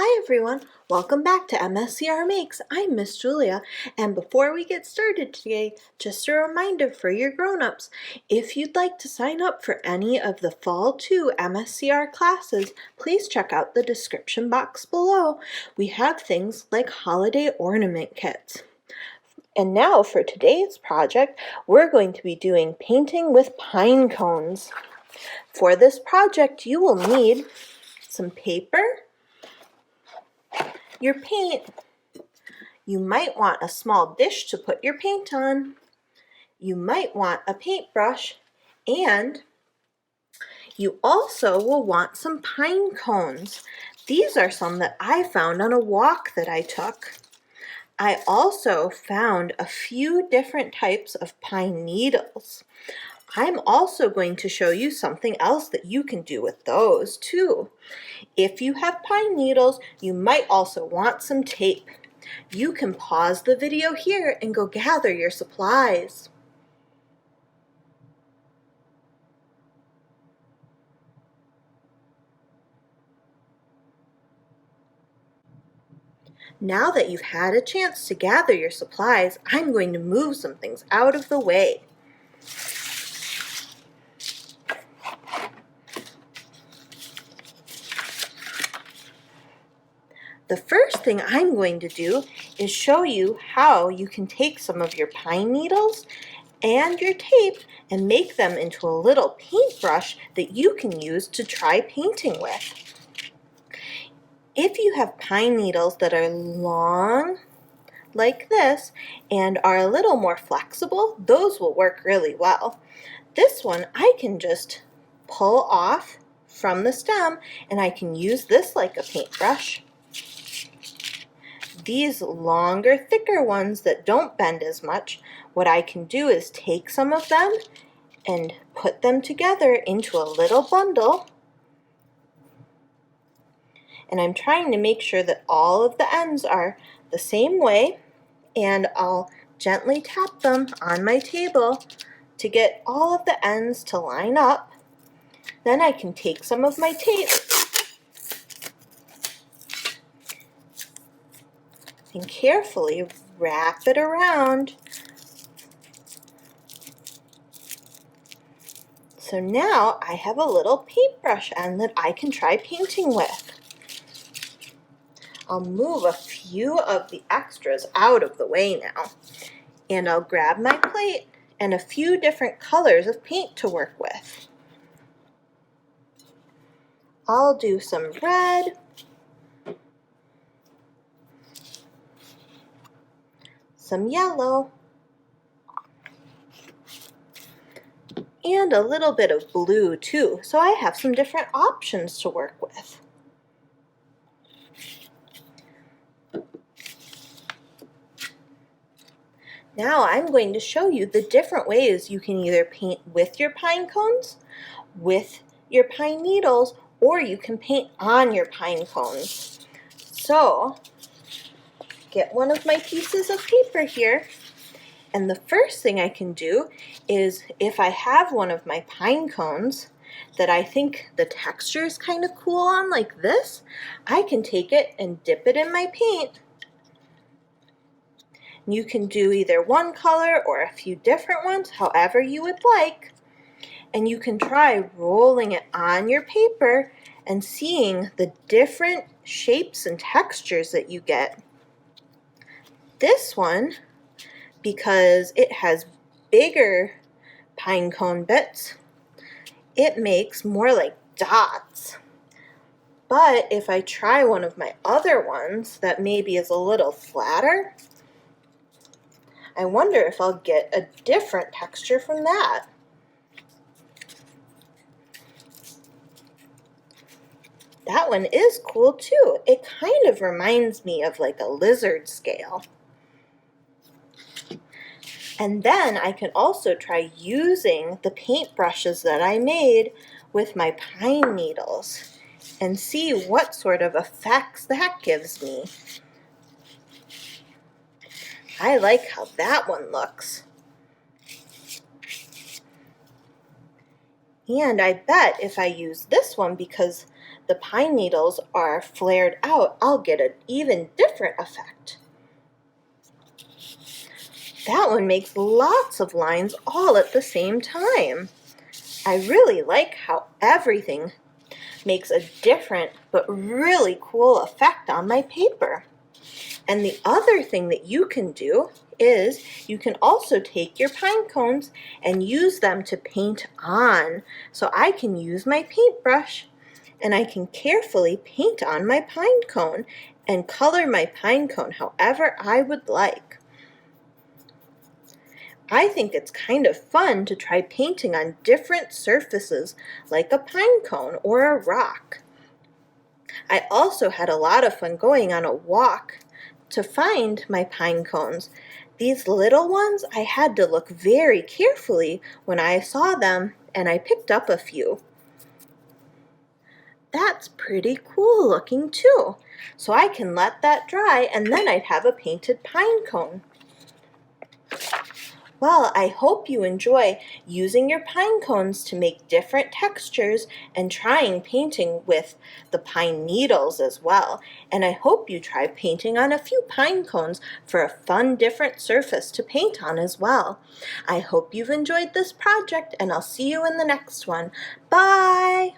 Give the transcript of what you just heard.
Hi everyone, welcome back to MSCR Makes. I'm Miss Julia, and before we get started today, just a reminder for your grown-ups, if you'd like to sign up for any of the Fall 2 MSCR classes, please check out the description box below. We have things like holiday ornament kits. And now for today's project, we're going to be doing painting with pine cones. For this project, you will need some paper, your paint. You might want a small dish to put your paint on. You might want a paintbrush, and you also will want some pine cones. These are some that I found on a walk that I took. I also found a few different types of pine needles. I'm also going to show you something else that you can do with those too. If you have pine needles, you might also want some tape. You can pause the video here and go gather your supplies. Now that you've had a chance to gather your supplies, I'm going to move some things out of the way. The first thing I'm going to do is show you how you can take some of your pine needles and your tape and make them into a little paintbrush that you can use to try painting with. If you have pine needles that are long like this and are a little more flexible, those will work really well. This one I can just pull off from the stem and I can use this like a paintbrush. These longer, thicker ones that don't bend as much, what I can do is take some of them and put them together into a little bundle. And I'm trying to make sure that all of the ends are the same way, and I'll gently tap them on my table to get all of the ends to line up. Then I can take some of my tape and carefully wrap it around. So now I have a little paintbrush end that I can try painting with. I'll move a few of the extras out of the way now, and I'll grab my plate and a few different colors of paint to work with. I'll do some red, some yellow, and a little bit of blue too, so I have some different options to work with. Now I'm going to show you the different ways you can either paint with your pine cones, with your pine needles, or you can paint on your pine cones. So, get one of my pieces of paper here, and the first thing I can do is, if I have one of my pine cones that I think the texture is kind of cool on, like this, I can take it and dip it in my paint. You can do either one color or a few different ones, however you would like. And you can try rolling it on your paper and seeing the different shapes and textures that you get. This one, because it has bigger pine cone bits, it makes more like dots. But if I try one of my other ones that maybe is a little flatter, I wonder if I'll get a different texture from that. That one is cool too. It kind of reminds me of like a lizard scale. And then I can also try using the paintbrushes that I made with my pine needles and see what sort of effects that gives me. I like how that one looks. And I bet if I use this one, because the pine needles are flared out, I'll get an even different effect. That one makes lots of lines all at the same time. I really like how everything makes a different but really cool effect on my paper. And the other thing that you can do is you can also take your pine cones and use them to paint on. So I can use my paintbrush and I can carefully paint on my pine cone and color my pine cone however I would like. I think it's kind of fun to try painting on different surfaces like a pine cone or a rock. I also had a lot of fun going on a walk to find my pine cones. These little ones, I had to look very carefully when I saw them, and I picked up a few. That's pretty cool looking too. So I can let that dry and then I'd have a painted pine cone. Well, I hope you enjoy using your pine cones to make different textures and trying painting with the pine needles as well. And I hope you try painting on a few pine cones for a fun different surface to paint on as well. I hope you've enjoyed this project and I'll see you in the next one. Bye!